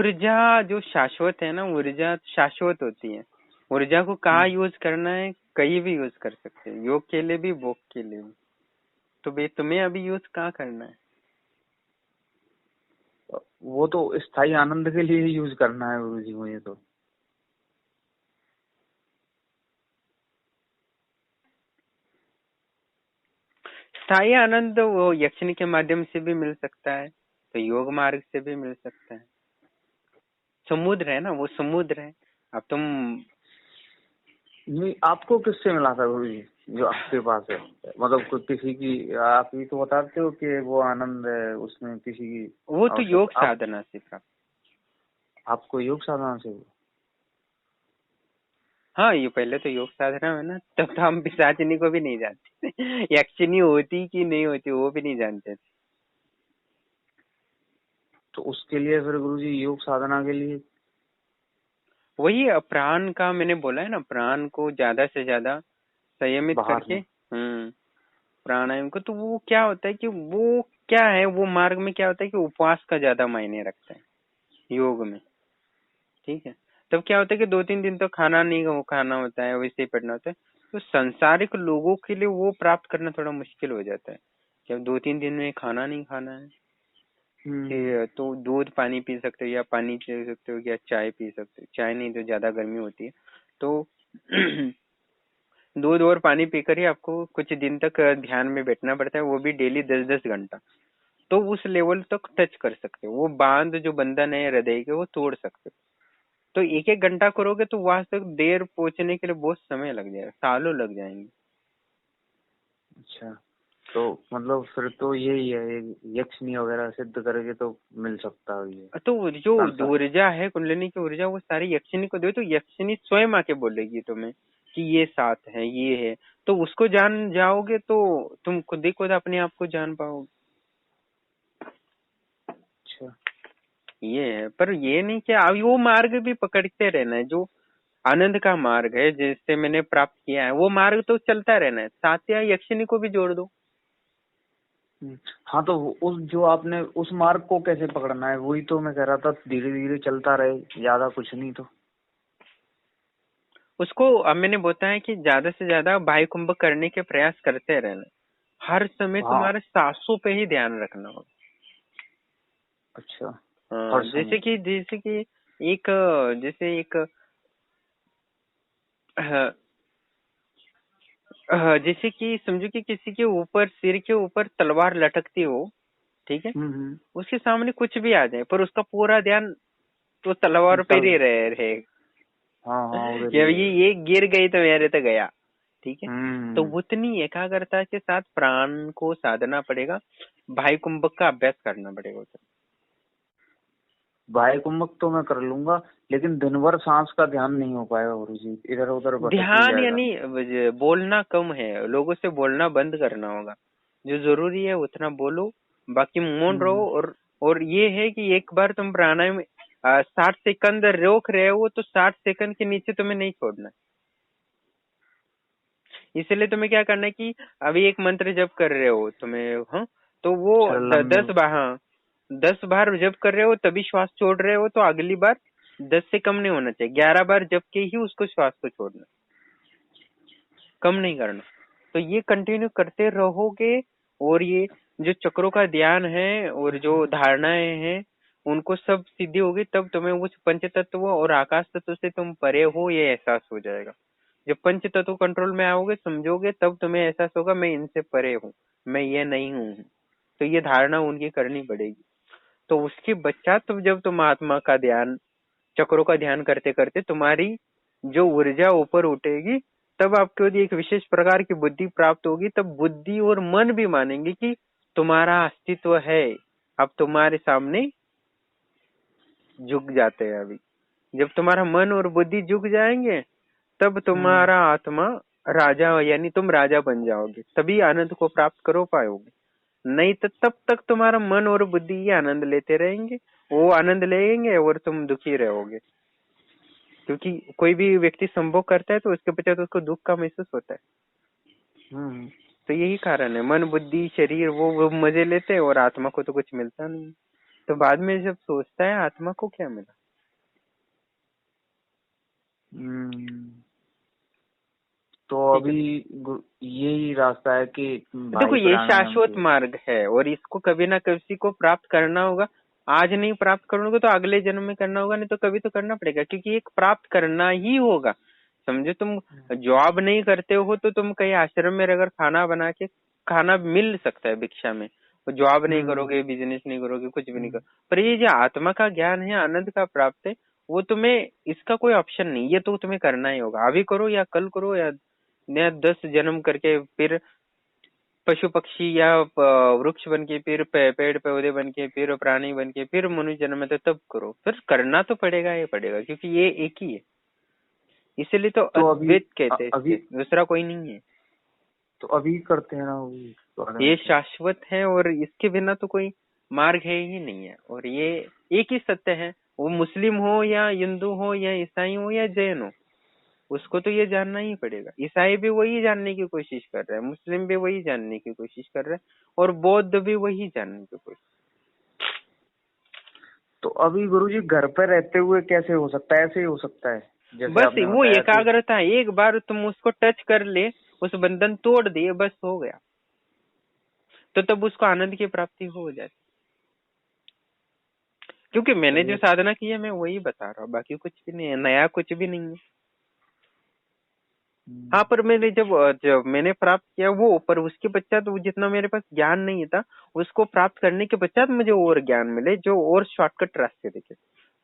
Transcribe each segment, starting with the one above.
ऊर्जा जो शाश्वत है ना, ऊर्जा शाश्वत होती है। ऊर्जा को कहाँ यूज करना है, कहीं भी यूज कर सकते हैं, योग के लिए भी, भोग के लिए भी। तो भाई तुम्हें अभी यूज कहाँ करना है? वो तो स्थायी आनंद के लिए ही यूज करना है गुरु जी मुझे तो। स्थायी आनंद वो यक्षिणी के माध्यम से भी मिल सकता है, तो योग मार्ग से भी मिल सकता है। समुद्र है ना, वो समुद्र है। अब तुम नहीं, आपको किससे मिला था गुरु जी जो आपके पास है? मतलब कोई किसी की, आप ही तो बताते हो कि वो आनंद है उसमें किसी की वो तो योग आवश्यकता। आप साधना से प्राप्त। आपको योग साधना से हुआ? हाँ, ये पहले तो योग साधना है ना, तब तो हम पिशाचिनी को भी नहीं जानते। यक्षिणी होती कि नहीं होती वो भी नहीं जानते थे। तो उसके लिए फिर गुरु जी योग साधना के लिए वही प्राण का मैंने बोला है ना, प्राण को ज्यादा से ज्यादा संयमित बाहर करके। में। प्राणायाम को तो वो क्या होता है कि वो क्या है, वो मार्ग में क्या होता है कि उपवास का ज्यादा मायने रखता है योग में। ठीक है। तब क्या होता है कि 2-3 दिन तो खाना नहीं वो खाना होता है, वैसे ही पढ़ना होता है। तो सांसारिक लोगों के लिए वो प्राप्त करना थोड़ा मुश्किल हो जाता है, जब 2-3 दिन में खाना नहीं खाना है। तो दूध पानी पी सकते हो, या पानी पी सकते हो, या चाय पी सकते हो। चाय नहीं तो ज्यादा गर्मी होती है, तो दूध और पानी पीकर ही आपको कुछ दिन तक ध्यान में बैठना पड़ता है, वो भी डेली 10-10 घंटा। तो उस लेवल तक टच कर सकते हो, वो बांध जो बंधन है हृदय के वो तोड़ सकते हो। तो 1-1 घंटा करोगे तो वहां तक देर पहुंचने के लिए बहुत समय लग जाएगा, सालों लग जाएंगे। अच्छा, तो मतलब फिर तो यही है, यक्षिणी वगैरह सिद्ध करके तो मिल सकता है ये तो जो संसार। ऊर्जा है, कुंडलिनी की ऊर्जा, वो सारी यक्षिणी को दो, तो यक्षिणी स्वयं आके बोलेगी तुम्हें कि ये साथ है, ये है। तो उसको जान जाओगे तो तुम खुद ही खुद अपने आप को जान पाओगे। अच्छा। ये है, पर ये नहीं कि अब वो मार्ग भी पकड़ते रहना है, जो आनंद का मार्ग है जिससे मैंने प्राप्त किया है, वो मार्ग तो चलता रहना है, साथ या यक्षिणी को भी जोड़ दो। हाँ, तो उस जो आपने उस मार्ग को कैसे पकड़ना है वही तो मैं कह रहा था, धीरे धीरे चलता रहे, ज्यादा कुछ नहीं तो। उसको अब मैंने बताया कि ज्यादा से ज्यादा बाह्य कुंभ करने के प्रयास करते रहना, हर समय हाँ। तुम्हारे सांसों पे ही ध्यान रखना होगा। अच्छा। हर हाँ, समय। जैसे कि एक जैसे एक जैसे कि समझो कि किसी के ऊपर, सिर के ऊपर तलवार लटकती हो, ठीक है। हम्म। उसके सामने कुछ भी आ जाए पर उसका पूरा ध्यान तो तलवार पे चल। ही रहे। हाँ हाँ, उधर कि ही अब रहेगा। ये गिर गई तो मेरे तो गया। ठीक है। तो हम्म। उतनी एकाग्रता के साथ प्राण को साधना पड़ेगा, भाई कुंभक का अभ्यास करना पड़ेगा उसे। बाह्य कुंभक तो मैं कर लूंगा, लेकिन दिन भर सांस का ध्यान नहीं हो पाएगा गुरु जी, इधर उधर भटक ही ध्यान जाएगा। यानी बोलना कम है, लोगों से बोलना बंद करना होगा। जो जरूरी है उतना बोलो, बाकी मौन रहो। हम्म। और ये है कि एक बार तुम प्राणायाम 60 सेकंड रोक रहे हो तो 60 सेकंड के नीचे तुम्हें नहीं छोड़ना। इसलिए तुम्हें क्या करना है कि अभी एक मंत्र जप कर रहे हो तुम्हें, हाँ, तो वो अच्छा, लंबे। 10 बार, हाँ, 10 बार जप कर रहे हो तभी श्वास छोड़ रहे हो, तो अगली बार 10 से कम नहीं होना चाहिए, 11 बार जप के ही उसको श्वास को छोड़ना, कम नहीं करना। तो ये कंटिन्यू करते रहोगे, और ये जो चक्रों का ध्यान है और जो धारणाएं हैं उनको सब सिद्धि होगी, तब तुम्हें उस पंच तत्व और आकाश तत्व से तुम परे हो ये एहसास हो जाएगा। जब पंच तत्व कंट्रोल में आओगे, समझोगे, तब तुम्हें एहसास होगा मैं इनसे परे हूँ, मैं ये नहीं हूँ। तो ये धारणा उनकी करनी पड़ेगी। तो उसके पश्चात तुम जब तुम आत्मा का ध्यान, चक्रों का ध्यान करते करते तुम्हारी जो ऊर्जा ऊपर उठेगी, तब आपको यदि एक विशेष प्रकार की बुद्धि प्राप्त होगी, तब बुद्धि और मन भी मानेंगे कि तुम्हारा अस्तित्व है। अब तुम्हारे सामने झुक जाते हैं। अभी जब तुम्हारा मन और बुद्धि झुक जाएंगे, तब तुम्हारा आत्मा राजा, यानी तुम राजा बन जाओगे, तभी आनंद को प्राप्त करो पाओगे। नहीं तो तब तक तुम्हारा मन और बुद्धि ही आनंद लेते रहेंगे, वो आनंद लेंगे और तुम दुखी रहोगे। क्योंकि कोई भी व्यक्ति संभोग करता है तो उसके पश्चात उसको दुख का महसूस होता है। हम्म। तो यही कारण है, मन बुद्धि शरीर वो मजे लेते हैं और आत्मा को तो कुछ मिलता नहीं। तो बाद में जब सोचता है आत्मा को क्या मिला? तो ठीक है, अभी यही रास्ता है कि देखो भाई ये प्राणायाम शाश्वत से। मार्ग है और इसको कभी ना किसी को प्राप्त करना होगा। आज नहीं प्राप्त करोगे तो अगले जन्म में करना होगा, नहीं तो कभी तो करना पड़ेगा, क्योंकि एक प्राप्त करना ही होगा। समझो, तुम जॉब नहीं करते हो तो तुम कहीं आश्रम में अगर खाना बना के खाना मिल सकता है भिक्षा में। तो जॉब नहीं हम्म करोगे, बिजनेस नहीं करोगे, कुछ भी नहीं हम्म, करोगे, पर ये जो आत्मा का ज्ञान है, आनंद का प्राप्त है, वो तुम्हें इसका कोई ऑप्शन नहीं, ये तो तुम्हें करना ही होगा। अभी करो या कल करो या 10 जन्म करके फिर पशु पक्षी या वृक्ष बन के, फिर पेड़ पौधे बन के, फिर प्राणी बन के, फिर मनुष्य जन्म में, तो तब करो, फिर करना तो पड़ेगा ही पड़ेगा, क्योंकि ये एक ही है। इसलिए तो तो अभी अद्वैत कहते हैं, अभी इसके दूसरा कोई नहीं है। तो अभी करते हैं ना वो ये प्राणायाम से। शाश्वत है और इसके बिना तो कोई मार्ग है ही नहीं है, और ये एक ही सत्य है। वो मुस्लिम हो या हिंदू हो या ईसाई हो या जैन हो, उसको तो ये जानना ही पड़ेगा। ईसाई भी वही जानने की कोशिश कर रहा है, मुस्लिम भी वही जानने की कोशिश कर रहा है, और बौद्ध भी वही जानने की कोशिश। तो अभी गुरुजी घर पे रहते हुए कैसे हो सकता है? ऐसे ही हो सकता है जैसे बस आपने वो बताया कि। एकाग्रता, एक बार तुम उसको टच कर ले, उस बंधन तोड़ दिए, बस हो गया, तो तब उसको आनंद की प्राप्ति हो जाती। क्योंकि मैंने जो चलिए। साधना की है मैं वही बता रहा हूँ, बाकी कुछ भी नहीं है, नया कुछ भी नहीं है। हाँ, पर मैंने जब मैंने प्राप्त किया वो, पर उसके पश्चात वो जितना मेरे पास ज्ञान नहीं था, उसको प्राप्त करने के पश्चात मुझे और ज्ञान मिले, जो और शॉर्टकट रास्ते दिखे।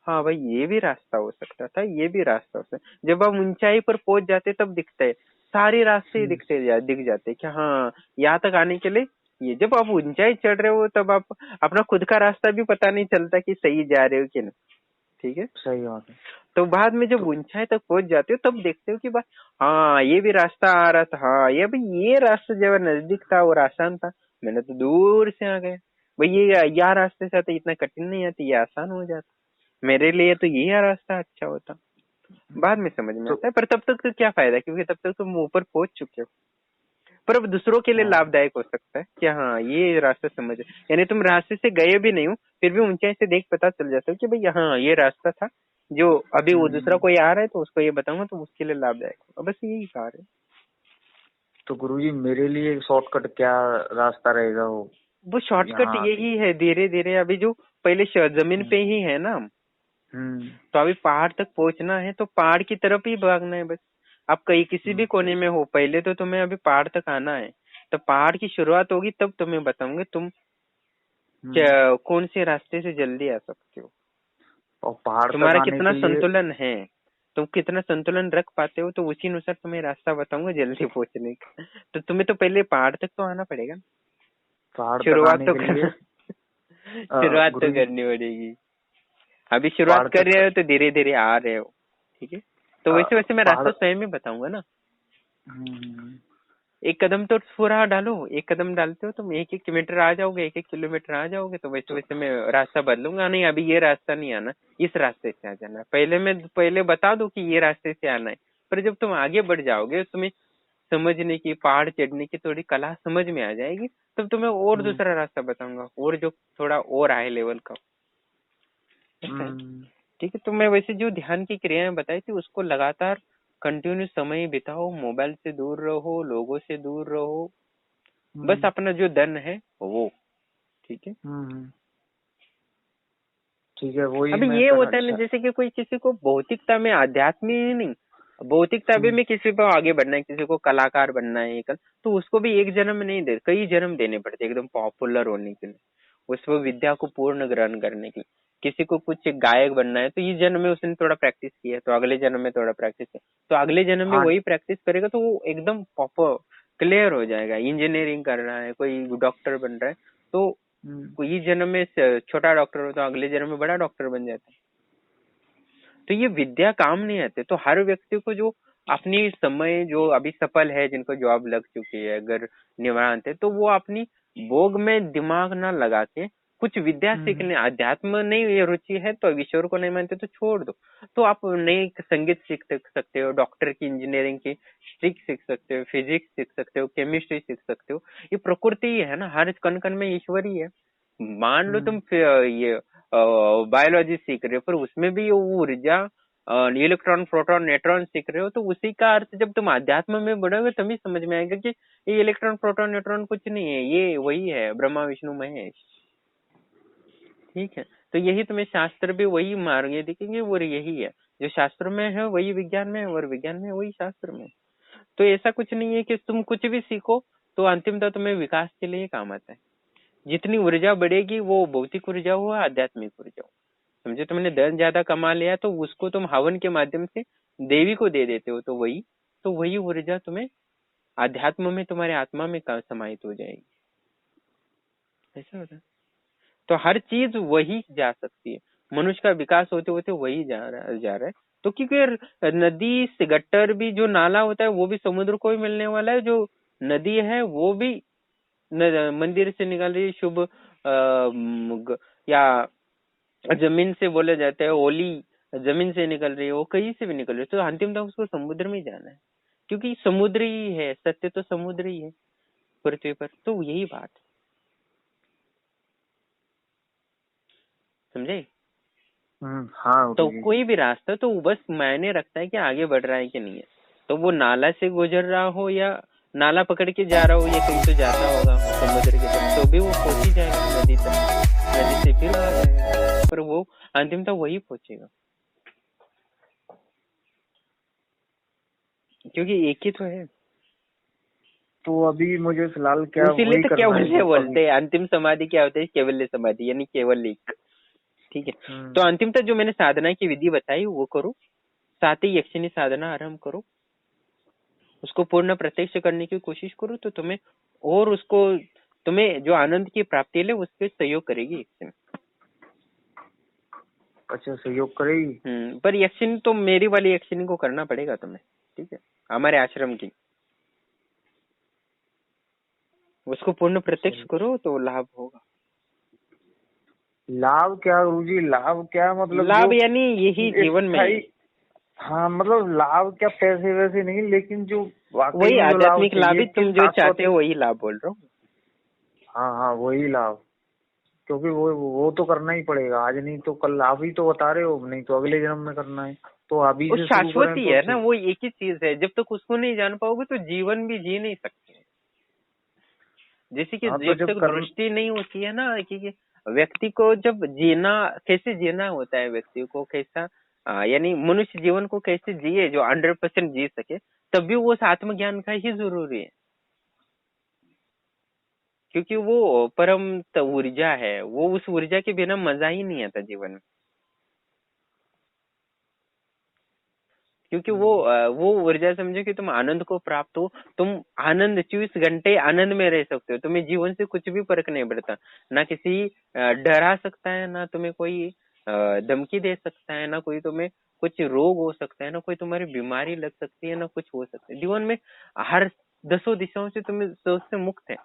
हाँ भाई, ये भी रास्ता हो सकता था, ये भी रास्ता हो सकता। जब हम ऊंचाई पर पहुंच जाते तब दिखता है, सारे रास्ते ही हम्म, दिख जाते कि हाँ, यहाँ तक आने के लिए ये। जब आप ऊंचाई चढ़ रहे हो तब आप अपना खुद का रास्ता भी पता नहीं चलता कि सही जा रहे हो कि नहीं। ठीक है, सही बात है। तो बाद में जब तो ऊंचाई तक पहुंच जाते हो तब देखते हो कि भाई, हाँ ये भी रास्ता आ रहा था, हाँ ये भाई ये रास्ता जब नजदीक था और आसान था, मैंने तो दूर से आ गया। भाई ये यार रास्ते से आते इतना कठिन नहीं आती, ये आसान हो जाता मेरे लिए, तो ये रास्ता अच्छा होता। बाद में समझ में तो आता है, पर तब तक तो क्या फायदा, क्योंकि तब तक तुम ऊपर पहुंच चुके हो। पर अब दूसरों के लिए हाँ। लाभदायक हो सकता है कि हाँ ये रास्ता समझ, यानी तुम रास्ते से गए भी नहीं हो, फिर भी ऊंचाई से देख पता चल जाता है कि भाई हाँ ये रास्ता था, जो अभी वो दूसरा हम्म, कोई आ रहा है तो उसको ये बताऊंगा तो उसके लिए लाभदायक होगा, बस यही कार्य है। तो गुरुजी मेरे लिए शॉर्टकट क्या रास्ता रहेगा वो वो शॉर्टकट यहाँ आके? यही है, धीरे धीरे अभी जो पहले जमीन हम्म पे ही है ना, हम्म तो अभी पहाड़ तक पहुंचना है तो पहाड़ की तरफ ही भागना है बस। आप कहीं किसी भी हम्म कोने में हो, पहले तो तुम्हें अभी पहाड़ तक आना है, तो पहाड़ की शुरुआत होगी तब तुम्हें बताऊंगे तुम हम्म। कौन से रास्ते से जल्दी आ सकते हो, और पहाड़ तक तुम्हारा आने कितना के लिए। संतुलन है, तुम कितना संतुलन रख पाते हो, तो उसी अनुसार तुम्हें रास्ता बताऊंगा जल्दी पहुंचने का। तो तुम्हें तो पहले पहाड़ तक तो आना पड़ेगा, पहाड़ तक शुरुआत आने तो के लिए करना शुरुआत तो गुरुजी करनी पड़ेगी। अभी शुरुआत पहाड़ कर तक। रहे हो तो धीरे धीरे आ रहे हो। ठीक है, तो वैसे वैसे मैं पहाड़। रास्ता स्वयं ही बताऊंगा ना। हम्म एक कदम तो पूरा डालो, एक कदम डालते हो तुम 1-1 मीटर आ जाओगे, 1-1 किलोमीटर आ जाओगे, तो वैसे तो वैसे मैं रास्ता बदलूंगा। नहीं अभी ये रास्ता नहीं आना, इस रास्ते से आ जाना, पहले बता दो कि ये रास्ते से आना है। पर जब तुम आगे बढ़ जाओगे, तुम्हें समझने की, पहाड़ चढ़ने की थोड़ी कला समझ में आ जाएगी, तब तुम्हें और हम्म दूसरा रास्ता बताऊंगा, और जो थोड़ा और हाई लेवल का। ऐसा है। हम्म ठीक है, तो मैं वैसे जो ध्यान की क्रियाएं बताई थी उसको लगातार कंटिन्यू समय बिताओ, मोबाइल से दूर रहो, लोगों से दूर रहो, बस हम्म अपना जो धन है वो। ठीक है, हम्म। ठीक है, वही अभी मैं ये कर। होता है ना, अच्छा। जैसे कि कोई किसी को भौतिकता में, आध्यात्म ही नहीं, भौतिकता भी हम्म में किसी को आगे बढ़ना है, किसी को कलाकार बनना है कल, तो उसको भी एक जन्म नहीं दे, कई जन्म देने पड़ते एकदम पॉपुलर होने के लिए, उसको विद्या को पूर्ण ग्रहण करने के लिए। किसी को कुछ गायक बनना है तो इस जन्म में उसने थोड़ा प्रैक्टिस किया, तो अगले जन्म में थोड़ा प्रैक्टिस किया, तो अगले जन्म में हाँ। वही प्रैक्टिस करेगा तो वो एकदम प्रॉपर क्लियर हो जाएगा। इंजीनियरिंग कर रहा है, कोई डॉक्टर बन रहा है, तो हम्म कोई जन्म में छोटा डॉक्टर हो तो अगले जन्म में बड़ा डॉक्टर बन जाता है। तो ये विद्या काम नहीं आते, तो हर व्यक्ति को जो अपनी समय, जो अभी सफल है, जिनको जॉब लग चुकी है, अगर निवांत है, तो वो अपनी भोग में दिमाग ना लगा के कुछ विद्या हम्म सीखने, अध्यात्म नहीं ये रुचि है तो ईश्वर को नहीं मानते तो छोड़ दो, तो आप नई संगीत सीख सकते हो, डॉक्टर की, इंजीनियरिंग की सीख सकते हो, फिजिक्स सीख सकते हो, केमिस्ट्री सीख सकते हो। ये प्रकृति ही है ना, हर कण कण में ईश्वर ही है। मान लो तुम हम्म ये बायोलॉजी सीख रहे हो, पर उसमें भी वो ऊर्जा, इलेक्ट्रॉन प्रोटॉन न्यूट्रॉन सीख रहे हो, तो उसी का अर्थ जब तुम अध्यात्म में बढ़ोगे तभी समझ में आएगा कि ये इलेक्ट्रॉन प्रोटॉन न्यूट्रॉन कुछ नहीं है, ये वही है, ब्रह्मा विष्णु महेश। ठीक है, तो यही तुम्हें शास्त्र भी वही मार्ग दिखेंगे, और यही है जो शास्त्र में है वही विज्ञान में है, और विज्ञान में वही शास्त्र में। तो ऐसा कुछ नहीं है कि तुम कुछ भी सीखो तो अंतिमतः तुम्हें विकास के लिए काम आता है। जितनी ऊर्जा बढ़ेगी वो भौतिक ऊर्जा हो, आध्यात्मिक ऊर्जा हो। समझे, तुमने धन ज्यादा कमा लिया तो उसको तुम हवन के माध्यम से देवी को दे देते हो, तो वही ऊर्जा तुम्हें आध्यात्म में, तुम्हारे आत्मा में समाहित हो जाएगी। ऐसा होता है। तो हर चीज वही जा सकती है, मनुष्य का विकास होते होते वही जा रहा है। तो क्योंकि नदी से गट्टर भी, जो नाला होता है वो भी समुद्र को ही मिलने वाला है, जो नदी है वो भी मंदिर से निकल रही शुभ या जमीन से बोला जाता है ओली, जमीन से निकल रही है, वो कहीं से भी निकल रही है, तो अंतिम तक उसको समुद्र में जाना है, क्योंकि समुद्र ही है सत्य, तो समुद्र ही है पृथ्वी पर। तो यही बात समझे। हाँ तो गुरुजी। कोई भी रास्ता तो बस मायने रखता है कि आगे बढ़ रहा है कि नहीं है। तो वो नाला से गुजर रहा हो या नाला पकड़ के जा रहा हो या कहीं तो जाता होगा समुद्र के तरफ, तो भी वो पहुंच ही जाएगा नदी तक, नदी से फिर आ जाएगा, पर वो अंतिम तक वही पहुंचेगा, क्योंकि एक ही तो है। तो अभी मुझे फिलहाल क्या इसीलिए वही तो करना है केवल्य जो अभी। बोलते हैं, अंतिम समाधि क्या होता है, केवल्य समाधि, यानी केवल एक। ठीक है, तो अंतिम तक जो मैंने साधना की विधि बताई वो करो, साथ ही यक्षिणी साधना आरंभ करो, उसको पूर्ण प्रत्यक्ष करने की कोशिश करो, तो तुम्हें और उसको तुम्हें जो आनंद की प्राप्ति है उसके सहयोग करेगी यक्षिणी। अच्छा, सहयोग करेगी। पर यक्षिणी तो मेरी वाली यक्षिणी को करना पड़ेगा तुम्हें, ठीक है, हमारे आश्रम की, उसको पूर्ण प्रत्यक्ष करो तो लाभ होगा। लाभ क्या गुरुजी, लाभ क्या मतलब लाभ जो यानी यही जीवन में ही। हाँ मतलब लाभ क्या, पैसे वैसे नहीं, लेकिन जो वाकई वही में जो लाभ आध्यात्मिक लाभ चाहिए ही, कि तुम जो शाश्वत। चाहते हो वही लाभ बोल रहा हूँ। हाँ हाँ वही लाभ, क्योंकि वो तो करना ही पड़ेगा, आज नहीं तो कल। आप ही तो बता रहे हो, नहीं तो अगले जन्म में करना है, तो अभी वो से शुरू शाश्वत करें ही तो है ना, ठीक। वो एक ही चीज है, जब तक उसको नहीं जान पाओगे तो जीवन भी जी नहीं सकते। जैसे कि हाँ तो जब जब तक कर। दृष्टि नहीं होती है ना कि व्यक्ति को जब जीना, कैसे जीना होता है, व्यक्ति को कैसा यानी मनुष्य जीवन को कैसे जिए जो 100% जी सके, तभी वो आत्मज्ञान का ही जरूरी है, क्योंकि वो परम ऊर्जा है, वो उस ऊर्जा के बिना मजा ही नहीं आता जीवन में, क्योंकि वो ऊर्जा समझो कि तुम आनंद को प्राप्त हो, तुम आनंद 24 घंटे आनंद में रह सकते हो, तुम्हें जीवन से कुछ भी फर्क नहीं पड़ता, ना किसी डरा सकता है, ना तुम्हें कोई धमकी दे सकता है, ना कोई तुम्हें कुछ रोग हो सकता है, ना कोई तुम्हारी बीमारी लग सकती है, ना कुछ हो सकता है जीवन में। हर 10 दिशाओं से तुम्हें सोच से मुक्त है,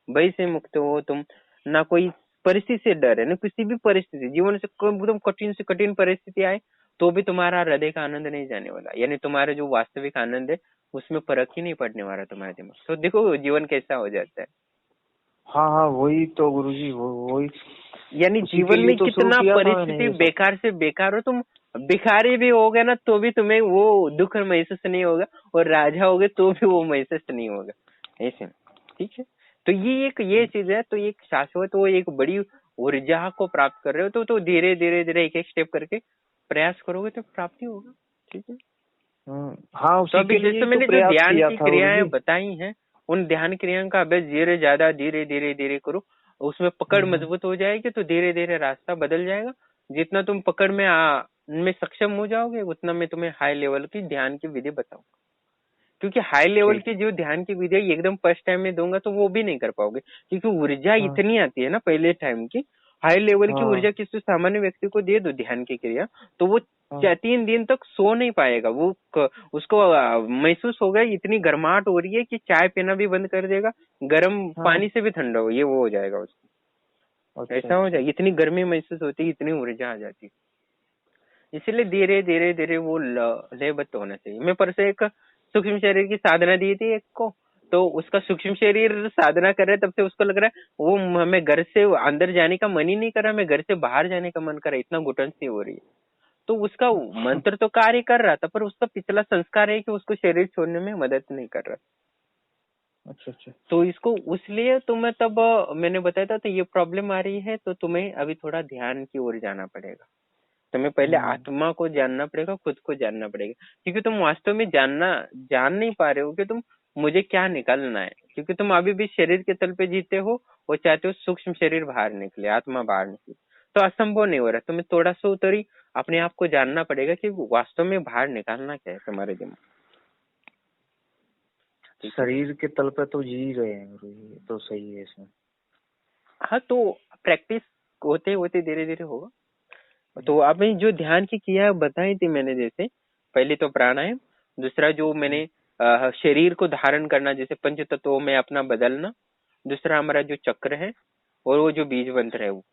भय से मुक्त हो तुम, ना कोई परिस्थिति से डर है, ना किसी भी परिस्थिति, जीवन से एकदम कठिन से कठिन परिस्थिति आए तो भी तुम्हारा हृदय का आनंद नहीं जाने वाला, यानी तुम्हारा जो वास्तविक आनंद है उसमें फर्क ही नहीं पड़ने वाला तुम्हारे दिमाग। तो देखो जीवन कैसा हो जाता है। हाँ हाँ वही तो गुरुजी, वही यानी उसी के जीवन लिए में तो शुरू कितना किया था मैंने परिस्थिति ये सब। बेकार से बेकार हो, तुम भिखारी भी होगे ना तो भी तुम्हें वो दुख महसूस नहीं होगा, और राजा होगे तो भी वो महसूस नहीं होगा, ऐसे। ठीक है, तो ये चीज है, तो एक शाश्वत, वो एक बड़ी ऊर्जा को प्राप्त कर रहे हो, तो धीरे धीरे धीरे एक एक स्टेप करके प्रयास करोगे तो प्राप्ति होगा। ठीक है, हाँ तो उसी अभी के लिए जैसे ही तो मैंने जो प्रयास ध्यान किया की था क्रियाएं गुरुजी। बताई हैं, उन ध्यान क्रियाओं का अभ्यास धीरे ज्यादा धीरे धीरे धीरे करो, उसमें पकड़ मजबूत हो जाएगी तो धीरे धीरे रास्ता बदल जाएगा। जितना तुम पकड़ में सक्षम हो जाओगे उतना मैं तुम्हें हाई लेवल की ध्यान की विधि बताऊंगा, क्योंकि हाई लेवल ठीक। की जो ध्यान की विधि है एकदम फर्स्ट टाइम में दूंगा तो वो भी नहीं कर पाओगे, क्योंकि ऊर्जा हाँ इतनी आती है ना पहले टाइम की। हाई लेवल की हाँ ऊर्जा किसी सामान्य व्यक्ति को दे दो ध्यान की क्रिया, तो वो हाँ 3 दिन तक सो नहीं पाएगा, उसको महसूस होगा इतनी गर्माहट हो रही है कि चाय पीना भी बंद कर देगा, गर्म हाँ। पानी से भी ठंडा हो, ये वो हो जाएगा उसको, अच्छा ऐसा हो अच्छा। जाएगा, इतनी गर्मी महसूस होती है, इतनी ऊर्जा आ जाती है। इसलिए धीरे धीरे धीरे वो लयबद्ध होना चाहिए। मैं परसों एक सूक्ष्म शरीर की साधना दी थी एक को, तो उसका सूक्ष्म शरीर साधना कर रहा है, तब से उसको लग रहा है वो हमें घर से अंदर जाने का मन ही नहीं कर रहा, हमें घर से बाहर जाने का मन कर रहा है, इतना घुटन सी हो रही है। तो उसका मंत्र तो कार्य कर रहा था, पर उसका पिछला संस्कार है कि उसको शरीर छोड़ने में मदद नहीं कर रहा। अच्छा अच्छा। तो इसको उसलिए तुम्हें तब मैंने बताया था, तो ये प्रॉब्लम आ रही है, तो तुम्हें अभी थोड़ा ध्यान की ओर जाना पड़ेगा। तुम्हें पहले आत्मा को जानना पड़ेगा, खुद को जानना पड़ेगा, क्योंकि तुम वास्तव में जान नहीं पा रहे हो कि तुम मुझे क्या निकालना है, क्योंकि तुम अभी भी शरीर के तल पे जीते हो और चाहते हो सूक्ष्म शरीर बाहर निकले, आत्मा बाहर निकले। तो असंभव नहीं हो रहा। तुम्हें थोड़ा सा उतरी अपने आप को जानना पड़ेगा कि वास्तव में बाहर निकालना क्या है तुम्हारे दिमाग। शरीर के तल पे तो जी रहे हैं गुरु जी, तो सही है इसमें। हाँ, तो प्रैक्टिस होते होते धीरे धीरे होगा। तो आपने जो ध्यान की क्रिया बताई थी मैंने, जैसे पहले तो प्राणायाम, दूसरा जो मैंने शरीर को धारण करना, जैसे पंच तत्वों में अपना बदलना, दूसरा हमारा जो चक्र है, और वो जो बीज मंत्र है वो।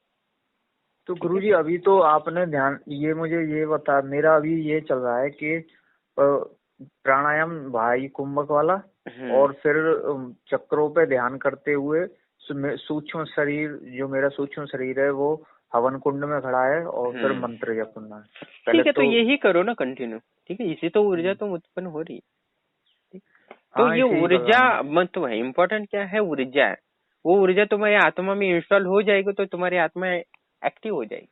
तो गुरु जी अभी तो आपने ध्यान ये मुझे ये बता, मेरा अभी ये चल रहा है कि प्राणायाम भाई कुंभक वाला, और फिर चक्रों पे ध्यान करते हुए सूक्ष्म शरीर, जो मेरा सूक्ष्म शरीर है वो हवन कुंड में खड़ा है, और फिर मंत्र जप करना है। ठीक है, तो यही करो ना कंटिन्यू। ठीक है, इसी तो ऊर्जा तो उत्पन्न हो रही है। तो ये ऊर्जा मतलब है, इम्पोर्टेंट क्या है, ऊर्जा है। वो ऊर्जा तुम्हारी आत्मा में इंस्टॉल हो जाएगी तो तुम्हारी आत्मा एक्टिव हो जाएगी।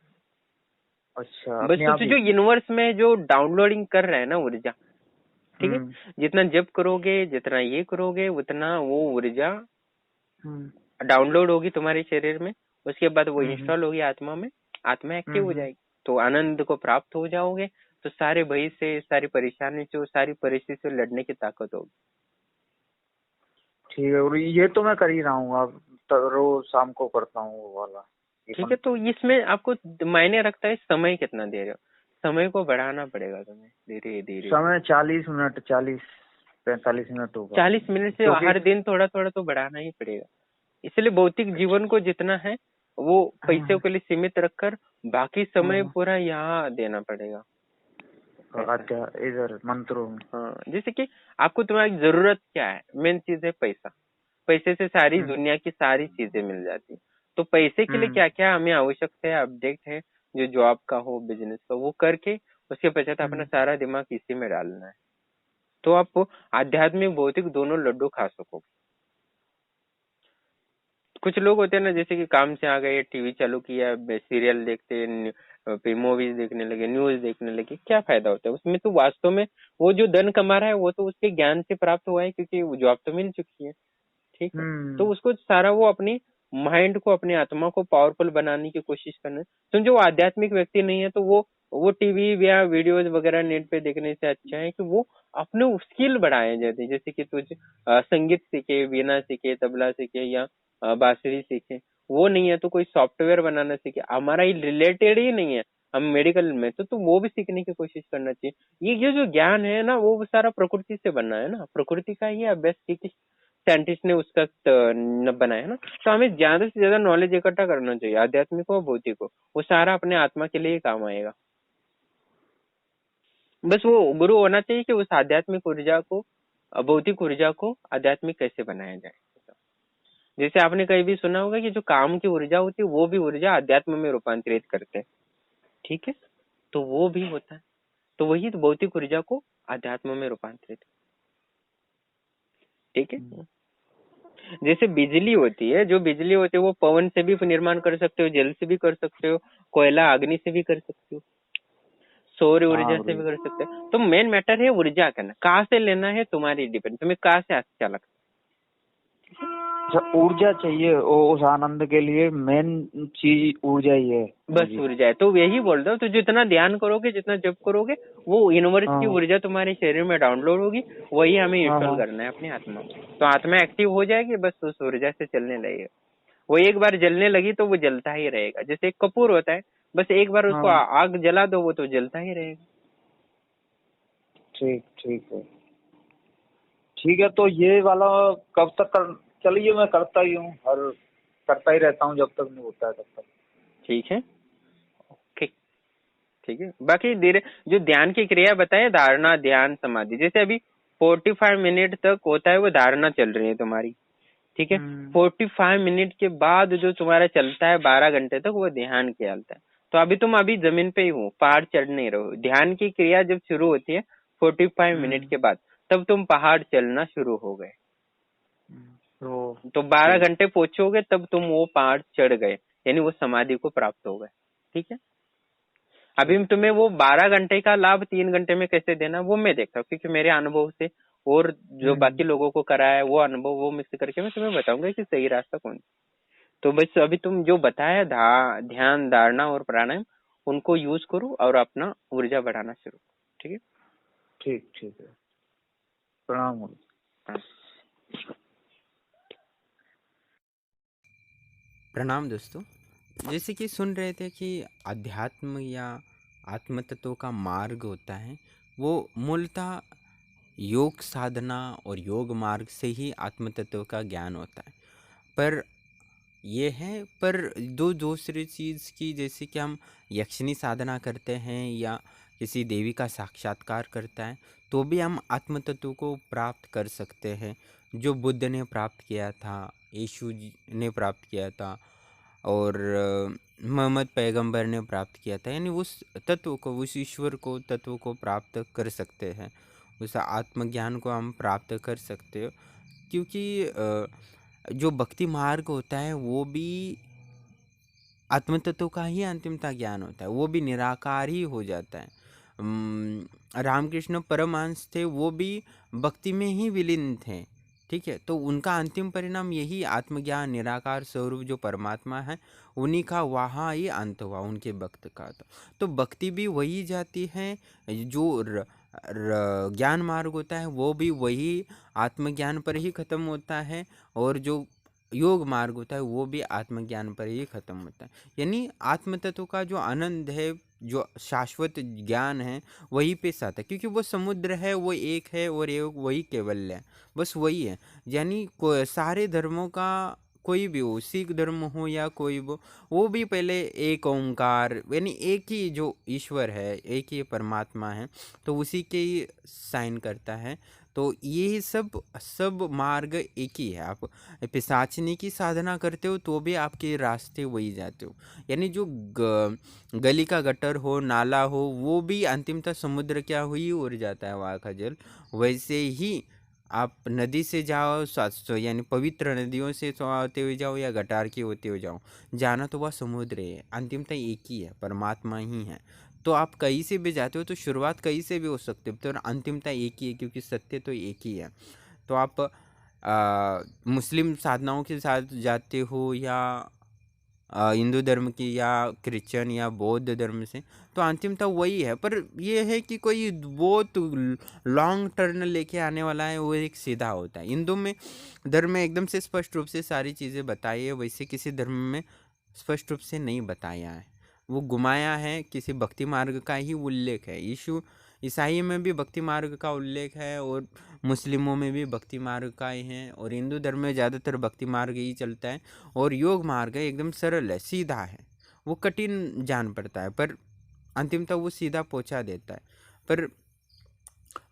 अच्छा, बस तो जो यूनिवर्स में जो डाउनलोडिंग कर रहे हैं ना ऊर्जा, ठीक है, जितना जप करोगे, जितना ये करोगे, उतना वो ऊर्जा डाउनलोड होगी तुम्हारे शरीर में। उसके बाद वो इंस्टॉल होगी आत्मा में, आत्मा एक्टिव हो जाएगी, तो आनंद को प्राप्त हो जाओगे। तो सारे भय से, सारी परेशानी से, सारी परिस्थिति से लड़ने की ताकत होगी। ठीक है, और ये तो मैं कर ही रहा हूँ, अब रोज शाम को करता हूँ वो वाला। ठीक है, तो इसमें आपको मायने रखता है समय कितना दे रहे हो। समय को बढ़ाना पड़ेगा तुम्हें धीरे धीरे। समय 40 मिनट, 40-45 मिनट होगा। 40 मिनट से हर दिन थोड़ा थोड़ा तो बढ़ाना ही पड़ेगा। इसलिए भौतिक जीवन को जितना है वो पैसे के लिए सीमित रखकर बाकी समय पूरा यहाँ देना पड़ेगा। अच्छा, इधर मंत्रों में। हाँ, जैसे कि आपको तुम्हारी जरूरत क्या है, मेन चीज है पैसा। पैसे से सारी दुनिया की सारी चीजें मिल जाती। तो पैसे के लिए क्या क्या हमें आवश्यकता है, अपडेट है, जो जॉब का हो, बिजनेस का, वो करके उसके पश्चात अपना सारा दिमाग इसी में डालना है। तो आप आध्यात्मिक भौतिक दोनों लड्डू खा सकोगे। कुछ लोग होते हैं ना, जैसे कि काम से आ गए, टीवी चालू किया, सीरियल देखते, फिर मूवीज देखने लगे, न्यूज देखने लगे, क्या फायदा होता है उसमें। तो वास्तव में वो जो धन कमा रहा है वो तो उसके ज्ञान से प्राप्त हुआ है, क्योंकि वो जॉब तो मिल चुकी है। ठीक है, तो उसको सारा वो अपनी माइंड को, अपनी आत्मा को पावरफुल बनाने की कोशिश करना है। तो जो आध्यात्मिक व्यक्ति नहीं है, तो वो टीवी या वीडियोज वगैरह नेट पे देखने से अच्छा है कि वो अपने स्किल बढ़ाए जाते हैं। जैसे कि तुझ संगीत सीखे, वीणा सीखे, तबला सीखे, या बांसुरी सीखे। वो नहीं है तो कोई सॉफ्टवेयर बनाना सीखे, हमारा ही रिलेटेड ही नहीं है, हम मेडिकल में, तो वो भी सीखने की कोशिश करना चाहिए। ये जो ज्ञान है ना, वो सारा प्रकृति से बनना है ना, प्रकृति का ही अभ्यास की साइंटिस्ट ने उसका बनाया है ना। तो हमें ज्यादा से ज्यादा नॉलेज इकट्ठा करना चाहिए, आध्यात्मिक हो, भौतिक हो, वो सारा अपने आत्मा के लिए ही काम आएगा। बस वो गुरु होना चाहिए कि उस आध्यात्मिक ऊर्जा को, भौतिक ऊर्जा को आध्यात्मिक कैसे बनाया जाए। जैसे आपने कहीं भी सुना होगा कि जो काम की ऊर्जा होती है वो भी ऊर्जा अध्यात्म में रूपांतरित करते हैं। ठीक है, तो वो भी होता है। तो वही तो भौतिक ऊर्जा को अध्यात्म में रूपांतरित। ठीक है, जैसे बिजली होती है, जो बिजली होती है वो पवन से भी निर्माण कर सकते हो, जल से भी कर सकते हो, कोयला अग्नि से भी कर सकते हो, सौर ऊर्जा से भी कर सकते हो। तो मेन मैटर है ऊर्जा करना, कहाँ से लेना है तुम्हारी डिपेंड, तुम्हें कहाँ से अच्छा लगता है। ऊर्जा चाहिए, उस आनंद के लिए मेन चीज ऊर्जा ही है। बस ऊर्जा है, तो यही बोल रहा हूँ। तो जितना ध्यान करोगे, जितना जप करोगे, वो यूनिवर्स की ऊर्जा तुम्हारे शरीर में डाउनलोड होगी, वही हमें इंस्टॉल करना है अपनी आत्मा में। तो आत्मा एक्टिव हो जाएगी, बस उस ऊर्जा से चलने लगेगा। वो एक बार जलने लगी तो वो जलता ही रहेगा। जैसे एक कपूर होता है, बस एक बार उसको आग जला दो, वो तो जलता ही रहेगा। ठीक ठीक है, ठीक है। तो ये वाला कब तक चलिए मैं करता ही हूँ, हर करता ही रहता हूँ जब तक नहीं होता है तब तक। ठीक है, ओके, ठीक है। बाकी धीरे जो ध्यान की क्रिया बताए, धारणा, ध्यान, समाधि, जैसे अभी 45 मिनट तक होता है वो धारणा चल रही है तुम्हारी, ठीक है। 45 मिनट के बाद जो तुम्हारा चलता है 12 घंटे तक, वो ध्यान कहलाता है। तो अभी जमीन पे ही हो, पहाड़ चढ़ नहीं रहो। ध्यान की क्रिया जब शुरू होती है 45 मिनट के बाद, तब तुम पहाड़ चलना शुरू हो गए। तो 12 घंटे पहुंचोगे तब तुम वो पहाड़ चढ़ गए, यानी वो समाधि को प्राप्त हो गए, ठीक है। अभी तुम्हें वो 12 घंटे का लाभ 3 घंटे में कैसे देना, वो मैं देखता हूँ, क्योंकि मेरे अनुभव से और जो बाकी लोगों को करा है वो अनुभव, वो मिक्स करके मैं तुम्हें बताऊंगा कि सही रास्ता कौन। तो बस अभी तुम जो बताया ध्यान, धारणा और प्राणायाम, उनको यूज करो और अपना ऊर्जा बढ़ाना शुरू, ठीक है। ठीक है, प्रणाम। प्रणाम दोस्तों। जैसे कि सुन रहे थे कि अध्यात्म या आत्म तत्व का मार्ग होता है, वो मूलतः योग साधना और योग मार्ग से ही आत्म तत्व का ज्ञान होता है। पर ये है, पर दो दूसरी चीज़ की, जैसे कि हम यक्षिणी साधना करते हैं या किसी देवी का साक्षात्कार करता है, तो भी हम आत्म तत्व को प्राप्त कर सकते हैं। जो बुद्ध ने प्राप्त किया था, यीशु जी ने प्राप्त किया था और मोहम्मद पैगंबर ने प्राप्त किया था, यानी उस तत्व को, उस ईश्वर को, तत्व को प्राप्त कर सकते हैं। उस आत्मज्ञान को हम प्राप्त कर सकते हो, क्योंकि जो भक्ति मार्ग होता है वो भी आत्म तत्व का ही अंतिमता ज्ञान होता है, वो भी निराकार ही हो जाता है। रामकृष्ण परमहंस थे, वो भी भक्ति में ही विलीन थे, ठीक है। तो उनका अंतिम परिणाम यही आत्मज्ञान, निराकार स्वरूप जो परमात्मा है, उन्हीं का वहाँ ही अंत हुआ उनके भक्त का। तो भक्ति भी वही जाती है, जो ज्ञान मार्ग होता है वो भी वही आत्मज्ञान पर ही खत्म होता है, और जो योग मार्ग होता है वो भी आत्मज्ञान पर ही खत्म होता है। यानी आत्म तत्व का जो आनंद है, जो शाश्वत ज्ञान है, वही पे साथ है, क्योंकि वो समुद्र है, वो एक है और एक वही केवल है, बस वही है। यानी सारे धर्मों का, कोई भी हो, सिख धर्म हो या कोई वो भी पहले एक ओंकार, यानी एक ही जो ईश्वर है, एक ही परमात्मा है, तो उसी के ही साइन करता है। तो ये सब मार्ग एक ही है। आप पिशाचिनी की साधना करते हो तो भी आपके रास्ते वही जाते हो, यानी जो गली का गटर हो, नाला हो, वो भी अंतिमतः समुद्र क्या हुई उड़ जाता है वहाँ का जल। वैसे ही आप नदी से जाओ, यानी पवित्र नदियों से होते हुए जाओ या गटार की होते हुए जाओ, जाना तो वह समुद्र है, अंतिमतः एक ही है, परमात्मा ही है। तो आप कहीं से भी जाते हो तो शुरुआत कहीं से भी हो सकती है, तो अंतिमता एक ही है, क्योंकि सत्य तो एक ही है। तो आप मुस्लिम साधनाओं के साथ जाते हो या हिंदू धर्म की या क्रिश्चियन या बौद्ध धर्म से, तो अंतिमता वही है। पर यह है कि कोई बहुत लॉन्ग टर्न लेके आने वाला है, वो एक सीधा होता है। हिंदू में धर्म में एकदम से स्पष्ट रूप से सारी चीज़ें बताई है, वैसे किसी धर्म में स्पष्ट रूप से नहीं बताया है, वो घुमाया है, किसी भक्ति मार्ग का ही उल्लेख है। ईसाई में भी भक्ति मार्ग का उल्लेख है, और मुस्लिमों में भी भक्ति मार्ग का ही है, और हिंदू धर्म में ज़्यादातर भक्ति मार्ग ही चलता है। और योग मार्ग है, एकदम सरल है, सीधा है, वो कठिन जान पड़ता है, पर अंतिमतः वो सीधा पहुंचा देता है। पर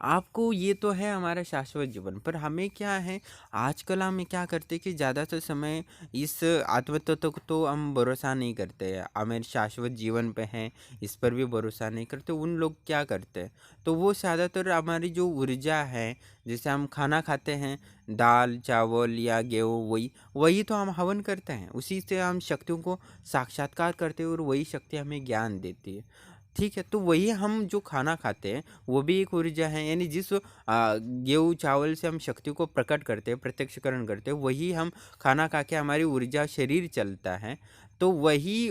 आपको ये तो है हमारा शाश्वत जीवन, पर हमें क्या है, आजकल हम क्या करते कि ज़्यादातर समय इस आत्म तत्व को तो हम भरोसा नहीं करते हैं, हमें शाश्वत जीवन पे हैं इस पर भी भरोसा नहीं करते। उन लोग क्या करते हैं, तो वो ज़्यादातर हमारी जो ऊर्जा है, जैसे हम खाना खाते हैं, दाल चावल या गेहूँ, वही तो हम हवन करते हैं, उसी से हम शक्तियों को साक्षात्कार करते हैं, और वही शक्ति हमें ज्ञान देती है, ठीक है। तो वही हम जो खाना खाते हैं वो भी एक ऊर्जा है, यानी जिस गेहूँ चावल से हम शक्ति को प्रकट करते हैं, प्रत्यक्षकरण करते हैं, वही हम खाना खा के हमारी ऊर्जा शरीर चलता है। तो वही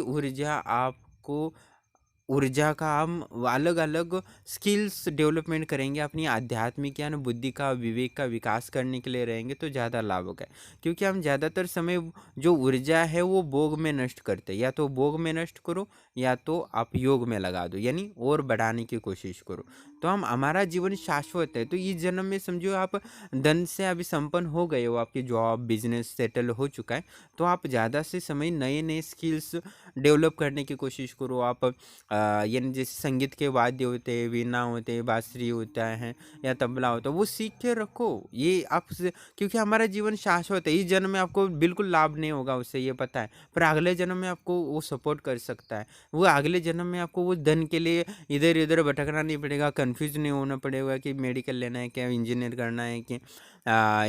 ऊर्जा का हम अलग अलग स्किल्स डेवलपमेंट करेंगे, अपनी आध्यात्मिक या बुद्धि का, विवेक का विकास करने के लिए रहेंगे, तो ज़्यादा लाभ होगा। क्योंकि हम ज़्यादातर समय जो ऊर्जा है वो भोग में नष्ट करते हैं, या तो भोग में नष्ट करो या तो आप योग में लगा दो, यानी और बढ़ाने की कोशिश करो। तो हम हमारा जीवन शाश्वत है। तो इस जन्म में समझो आप धन से अभी संपन्न हो गए हो, आपकी जॉब बिजनेस सेटल हो चुका है, तो आप ज़्यादा से समय नए नए स्किल्स डेवलप करने की कोशिश करो। आप यानी जैसे संगीत के वाद्य होते हैं, वीणा होते हैं, बांसुरी होता है या तबला होता है, वो सीख के रखो। ये क्योंकि हमारा जीवन शाश्वत है। इस जन्म में आपको बिल्कुल लाभ नहीं होगा उससे, ये पता है, पर अगले जन्म में आपको वो सपोर्ट कर सकता है। वो अगले जन्म में आपको वो धन के लिए इधर इधर भटकना नहीं पड़ेगा, कंफ्यूज नहीं होना पड़ेगा कि मेडिकल लेना है क्या, इंजीनियर करना है कि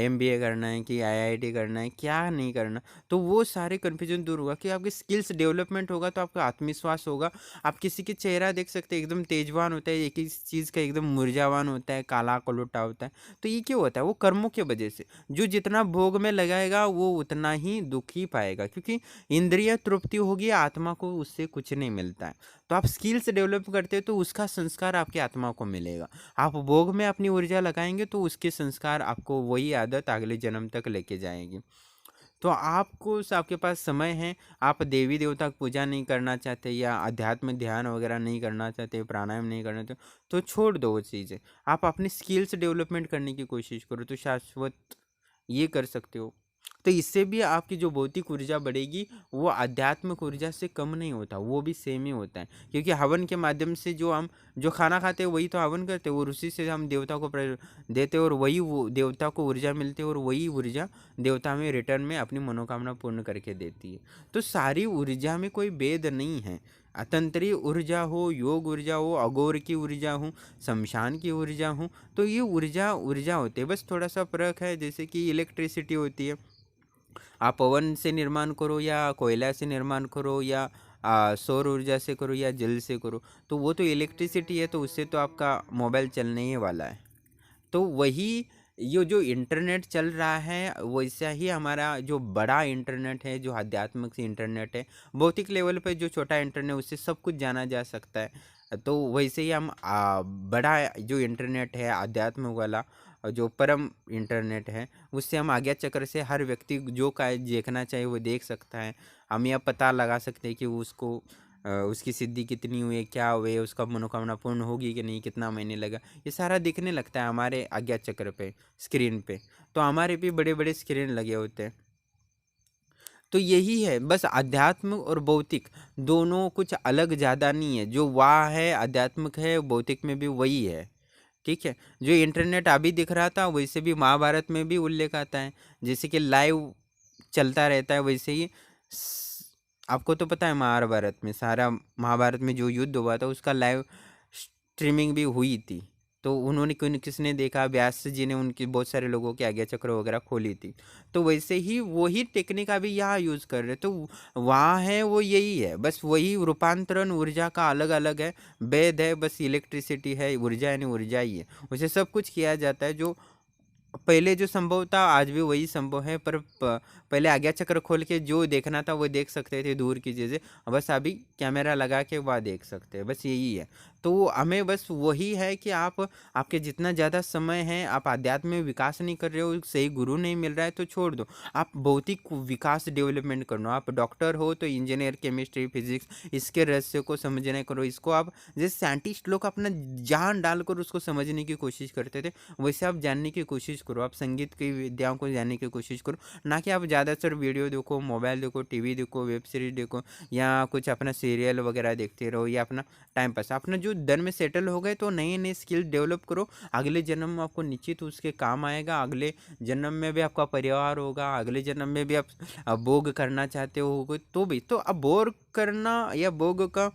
MBA करना है कि IIT करना है, क्या नहीं करना। तो वो सारे कन्फ्यूजन दूर होगा कि आपकी स्किल्स डेवलपमेंट होगा, तो आपका आत्मविश्वास होगा। आप किसी की चेहरा देख सकते हैं, एकदम तेजवान होता है, एक ही चीज़ का एकदम ऊर्जावान होता है, काला कलुटा होता है। तो ये क्यों होता है? वो कर्मों की वजह से। जो जितना भोग में लगाएगा वो उतना ही दुख ही पाएगा, क्योंकि इंद्रिय तृप्ति होगी, आत्मा को उससे कुछ नहीं मिलता है। तो आप स्किल्स डेवलप करते हो तो उसका संस्कार आपकी आत्मा को मिलेगा। आप भोग में अपनी ऊर्जा लगाएंगे तो उसके संस्कार आपको वही आदत अगले जन्म तक लेके जाएगी। तो आपके पास समय है, आप देवी देवता की पूजा नहीं करना चाहते या अध्यात्म ध्यान वगैरह नहीं करना चाहते, प्राणायाम नहीं करना चाहते, तो छोड़ दो वो चीज़ें। आप अपनी स्किल्स डेवलपमेंट करने की कोशिश करो, तो शाश्वत ये कर सकते हो। तो इससे भी आपकी जो भौतिक ऊर्जा बढ़ेगी, वो आध्यात्मिक ऊर्जा से कम नहीं होता, वो भी सेम ही होता है। क्योंकि हवन के माध्यम से जो खाना खाते हैं वही तो हवन करते हैं, और उसी से हम देवता को देते हैं, और वही वो देवता को ऊर्जा मिलती है, और वही ऊर्जा देवता में रिटर्न में अपनी मनोकामना पूर्ण करके देती है। तो सारी ऊर्जा में कोई भेद नहीं है। अतंत्रीय ऊर्जा हो, योग ऊर्जा हो, अघोर की ऊर्जा हो, शमशान की ऊर्जा हो, तो ये ऊर्जा ऊर्जा होती है। बस थोड़ा सा फर्क है, जैसे कि इलेक्ट्रिसिटी होती है, आप पवन से निर्माण करो या कोयला से निर्माण करो या सौर ऊर्जा से करो या जल से करो, तो वो तो इलेक्ट्रिसिटी है, तो उससे तो आपका मोबाइल चलने ही वाला है। तो वही ये जो इंटरनेट चल रहा है, वैसा ही हमारा जो बड़ा इंटरनेट है, जो आध्यात्मिक से इंटरनेट है, भौतिक लेवल पे जो छोटा इंटरनेट, उससे सब कुछ जाना जा सकता है। तो वैसे ही हम बड़ा जो इंटरनेट है आध्यात्मिक वाला, जो परम इंटरनेट है, उससे हम आज्ञा चक्र से हर व्यक्ति जो का देखना चाहिए वो देख सकता है। हम यह पता लगा सकते हैं कि उसको उसकी सिद्धि कितनी हुई है, क्या हुए, उसका मनोकामना पूर्ण होगी कि नहीं, कितना महीने लगा, ये सारा दिखने लगता है हमारे आज्ञा चक्र पे, स्क्रीन पे। तो हमारे भी बड़े बड़े स्क्रीन लगे होते हैं। तो यही है, बस आध्यात्मिक और भौतिक दोनों कुछ अलग ज़्यादा नहीं है। जो वाह है आध्यात्मिक है, भौतिक में भी वही है। ठीक है, जो इंटरनेट अभी दिख रहा था वैसे भी महाभारत में भी उल्लेख आता है, जैसे कि लाइव चलता रहता है वैसे ही आपको तो पता है महाभारत में, सारा महाभारत में जो युद्ध हुआ था उसका लाइव स्ट्रीमिंग भी हुई थी। तो उन्होंने किसने देखा, व्यास जी ने उनकी बहुत सारे लोगों की आज्ञा चक्र वगैरह खोली थी। तो वैसे ही वही टेक्निक अभी यहाँ यूज़ कर रहे, तो वहाँ है वो यही है, बस वही रूपांतरण ऊर्जा का अलग अलग है, भेद है, बस इलेक्ट्रिसिटी है, ऊर्जा यानी ऊर्जा ही है, उसे सब कुछ किया जाता है। जो पहले जो संभव था आज भी वही संभव है, पर पहले आज्ञा चक्र खोल के जो देखना था वो देख सकते थे दूर की चीज़ें, बस अभी कैमरा लगा के वह देख सकते हैं, बस यही है। तो हमें बस वही है कि आपके जितना ज़्यादा समय है, आप आध्यात्म में विकास नहीं कर रहे हो, सही गुरु नहीं मिल रहा है, तो छोड़ दो। आप भौतिक विकास डेवलपमेंट करो, आप डॉक्टर हो तो इंजीनियर, केमिस्ट्री, फिजिक्स, इसके रहस्य को समझने करो। इसको आप जैसे साइंटिस्ट लोग अपना जान डालकर उसको समझने की कोशिश करते थे, वैसे आप जानने की कोशिश करो। आप संगीत की विद्याओं को जानने की कोशिश करो, ना कि आप ज़्यादातर वीडियो देखो, मोबाइल देखो, टीवी देखो, वेब सीरीज देखो, या कुछ अपना सीरियल वगैरह देखते रहो, या अपना टाइम पास। अपना जो धन में सेटल हो गए तो नए नए स्किल डेवलप करो, अगले जन्म में आपको निश्चित उसके काम आएगा। अगले जन्म में भी आपका परिवार होगा, अगले जन्म में भी आप भोग करना चाहते हो तो भी, तो अब भोग करना या भोग का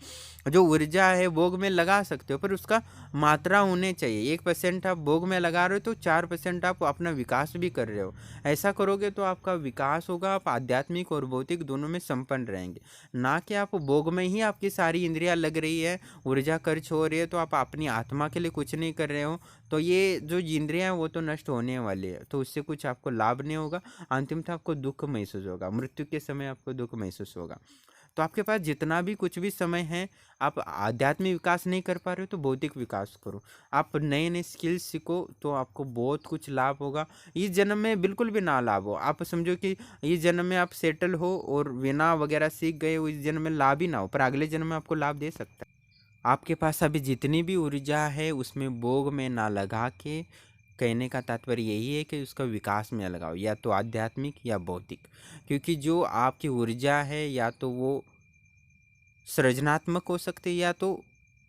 जो ऊर्जा है भोग में लगा सकते हो, पर उसका मात्रा होने चाहिए। 1% आप भोग में लगा रहे हो तो 4% आप अपना विकास भी कर रहे हो। ऐसा करोगे तो आपका विकास होगा, आप आध्यात्मिक और भौतिक दोनों में संपन्न रहेंगे, ना कि आप भोग में ही आपकी सारी इंद्रियां लग रही है, ऊर्जा खर्च हो रही है, तो आप अपनी आत्मा के लिए कुछ नहीं कर रहे हो। तो ये जो इंद्रियां हैं वो तो नष्ट होने वाली है, तो उससे कुछ आपको लाभ नहीं होगा, अंतिमतः आपको दुख महसूस होगा, मृत्यु के समय आपको दुख महसूस होगा। तो आपके पास जितना भी कुछ भी समय है, आप आध्यात्मिक विकास नहीं कर पा रहे हो तो भौतिक विकास करो। आप नए नए स्किल्स सीखो तो आपको बहुत कुछ लाभ होगा। इस जन्म में बिल्कुल भी ना लाभ हो, आप समझो कि इस जन्म में आप सेटल हो और वीणा वगैरह सीख गए हो, इस जन्म में लाभ ही ना हो, पर अगले जन्म में आपको लाभ दे सकता है। आपके पास अभी जितनी भी ऊर्जा है उसमें भोग में ना लगा के, कहने का तात्पर्य यही है कि उसका विकास में लगाओ, या तो आध्यात्मिक या भौतिक। क्योंकि जो आपकी ऊर्जा है या तो वो सृजनात्मक हो सकती है या तो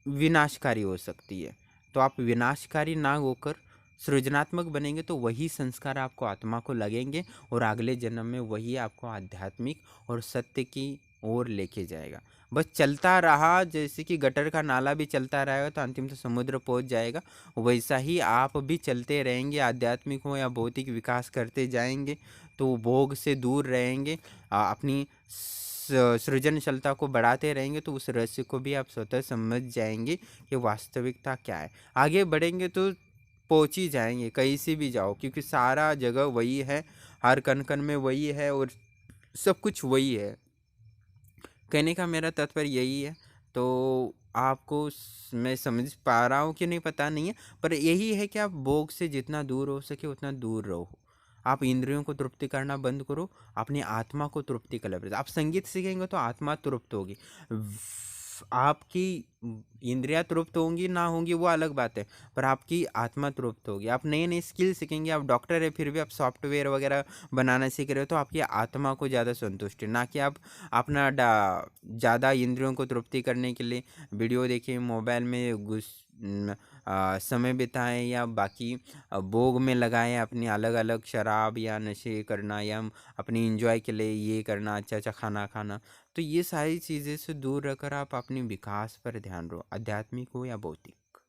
विनाशकारी हो सकती है। तो आप विनाशकारी ना होकर सृजनात्मक बनेंगे तो वही संस्कार आपको आत्मा को लगेंगे और अगले जन्म में वही आपको आध्यात्मिक और सत्य की ओर लेके जाएगा। बस चलता रहा, जैसे कि गटर का नाला भी चलता रहेगा तो अंतिम तो समुद्र पहुंच जाएगा, वैसा ही आप भी चलते रहेंगे, आध्यात्मिक हो या भौतिक विकास करते जाएंगे तो भोग से दूर रहेंगे, अपनी सृजनशीलता को बढ़ाते रहेंगे तो उस रहस्य को भी आप स्वतः समझ जाएंगे कि वास्तविकता क्या है। आगे बढ़ेंगे तो पहुंच ही जाएंगे, कहीं से भी जाओ, क्योंकि सारा जगह वही है, हर कण कण में वही है और सब कुछ वही है। कहने का मेरा तात्पर्य यही है। तो आपको मैं समझ पा रहा हूँ कि नहीं पता नहीं है, पर यही है कि आप भोग से जितना दूर हो सके उतना दूर रहो। आप इंद्रियों को तृप्ति करना बंद करो, अपनी आत्मा को तृप्ति का प्रयास। आप संगीत सीखेंगे तो आत्मा तृप्त होगी, आपकी इंद्रियां तृप्त होंगी ना होंगी वो अलग बात है, पर आपकी आत्मा तृप्त होगी। आप नए नए स्किल सीखेंगे, आप डॉक्टर है फिर भी आप सॉफ्टवेयर वगैरह बनाना सीख रहे हो तो आपकी आत्मा को ज़्यादा संतुष्टि, ना कि आप अपना ज़्यादा इंद्रियों को तृप्ति करने के लिए वीडियो देखें, मोबाइल में समय बिताएं या बाकी भोग में लगाएं, अपनी अलग अलग शराब या नशे करना या अपनी इंजॉय के लिए ये करना, अच्छा अच्छा खाना खाना। तो ये सारी चीज़ें से दूर रहकर आप अपने विकास पर ध्यान दो, आध्यात्मिक हो या भौतिक।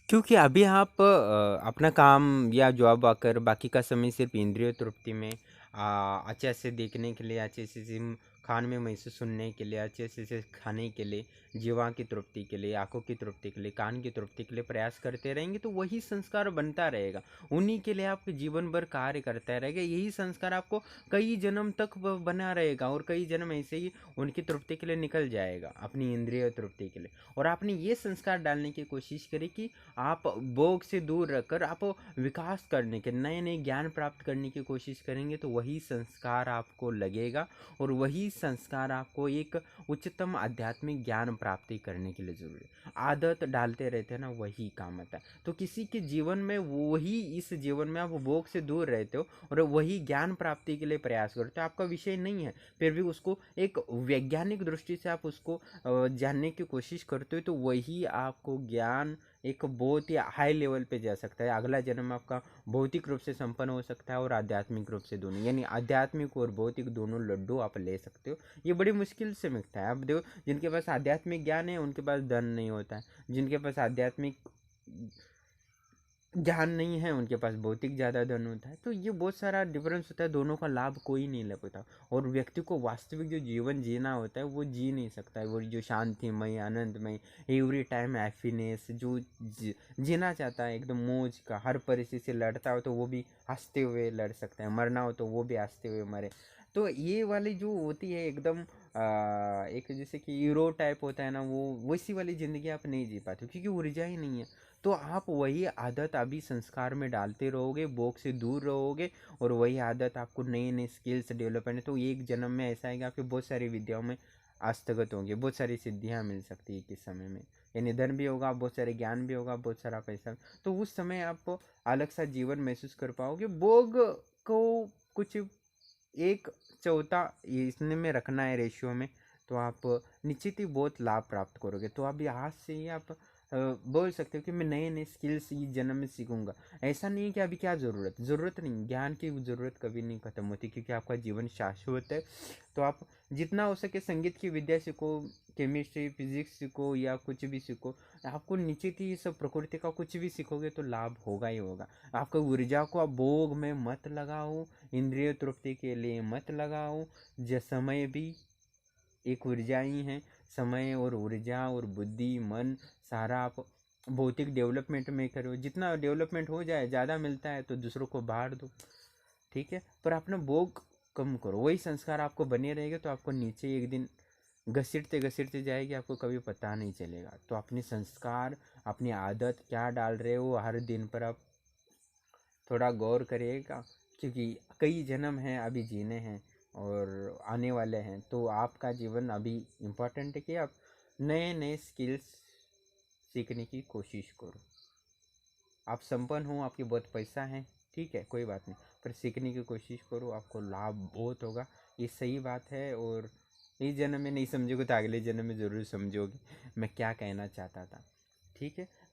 क्योंकि अभी आप अपना काम या जॉब आकर बाकी का समय सिर्फ इंद्रिय तृप्ति में, अच्छे से देखने के लिए, अच्छे से खान में महसूस सुनने के लिए, अच्छे से खाने के लिए, जीवा की तृप्ति के लिए, आंखों की तृप्ति के लिए, कान की तृप्ति के लिए प्रयास करते रहेंगे तो वही संस्कार बनता रहेगा, उन्हीं के लिए आपके जीवन भर कार्य करता रहेगा। यही संस्कार आपको कई जन्म तक बना रहेगा और कई जन्म ऐसे ही उनकी तृप्ति के लिए निकल जाएगा, अपनी इंद्रिय तृप्ति के लिए। और आपने ये संस्कार डालने की कोशिश करी कि आप भोग से दूर रखकर आप विकास करने के, नए नए ज्ञान प्राप्त करने की कोशिश करेंगे तो वही संस्कार आपको लगेगा और वही संस्कार आपको एक उच्चतम आध्यात्मिक ज्ञान प्राप्ति करने के लिए जरूरी है। आदत डालते रहते हैं ना, वही काम आता है। तो किसी के जीवन में वही, इस जीवन में आप भोग से दूर रहते हो और वही ज्ञान प्राप्ति के लिए प्रयास करते हो, आपका विषय नहीं है, फिर भी उसको एक वैज्ञानिक दृष्टि से आप उसको जानने की कोशिश करते हो तो वही आपको ज्ञान एक बहुत ही हाई लेवल पे जा सकता है। अगला जन्म आपका भौतिक रूप से संपन्न हो सकता है और आध्यात्मिक रूप से दोनों, यानी आध्यात्मिक और भौतिक दोनों लड्डू आप ले सकते हो। ये बड़ी मुश्किल से मिलता है। आप देखो, जिनके पास आध्यात्मिक ज्ञान है उनके पास धन नहीं होता है, जिनके पास आध्यात्मिक ज्ञान नहीं है उनके पास भौतिक ज़्यादा धन होता है। तो ये बहुत सारा डिफरेंस होता है, दोनों का लाभ कोई नहीं ले पाता। और व्यक्ति को वास्तविक जो जीवन जीना होता है वो जी नहीं सकता है, वो जो शांतिमय, आनंदमय, एवरी टाइम हैप्पीनेस जो जीना चाहता है, एकदम मौज का, हर परिस्थिति से लड़ता हो तो वो भी हंसते हुए लड़ सकता है, मरना हो तो वो भी हंसते हुए मरे। तो ये वाली जो होती है एकदम एक जैसे कि हीरो टाइप होता है ना, वो वैसी वाली ज़िंदगी आप नहीं जी पाते क्योंकि ऊर्जा ही नहीं है। तो आप वही आदत अभी संस्कार में डालते रहोगे, भोग से दूर रहोगे और वही आदत आपको नए नए स्किल्स डेवलपमेंट है। तो एक जन्म में ऐसा है कि आपकी बहुत सारी विद्याओं में हस्तगत होंगे, बहुत सारी सिद्धियां मिल सकती है किस समय में, यानी धन भी होगा, बहुत सारे ज्ञान भी होगा, बहुत सारा पैसा। तो उस समय आप अलग सा जीवन महसूस कर पाओगे। भोग को कुछ एक चौथा इसने में रखना है रेशियो में, तो आप निश्चित ही बहुत लाभ प्राप्त करोगे। तो अभी आज से ही आप बोल सकते हो कि मैं नए नए स्किल्स इस जन्म में सीखूंगा। ऐसा नहीं है कि अभी क्या ज़रूरत नहीं, ज्ञान की ज़रूरत कभी नहीं खत्म होती क्योंकि आपका जीवन शाश्वत है। तो आप जितना हो सके संगीत की विद्या सीखो, केमिस्ट्री फिजिक्स सीखो या कुछ भी सीखो, आपको निश्चित ही इस प्रकृति का कुछ भी सीखोगे तो लाभ होगा ही होगा। आपको ऊर्जा को आप भोग में मत लगाओ, इंद्रिय तृप्ति के लिए मत लगाओ। समय भी एक ऊर्जा ही है, समय और ऊर्जा और बुद्धि मन सारा आप भौतिक डेवलपमेंट में करो। जितना डेवलपमेंट हो जाए, ज़्यादा मिलता है तो दूसरों को बांट दो, ठीक है, पर अपना भोग कम करो। वही संस्कार आपको बने रहेगा तो आपको नीचे एक दिन घसीटते घसीटते जाएगी, आपको कभी पता नहीं चलेगा। तो अपने संस्कार, अपनी आदत क्या डाल रहे हो हर दिन पर आप थोड़ा गौर करिएगा, क्योंकि कई जन्म हैं अभी जीने हैं और आने वाले हैं। तो आपका जीवन अभी इम्पोर्टेंट है कि आप नए नए स्किल्स सीखने की कोशिश करो। आप संपन्न हो, आपके बहुत पैसा है, ठीक है, कोई बात नहीं, पर सीखने की कोशिश करो, आपको लाभ बहुत होगा। ये सही बात है। और इस जन्म में नहीं समझोगे तो अगले जन्म में ज़रूर समझोगे मैं क्या कहना चाहता था। ठीक है।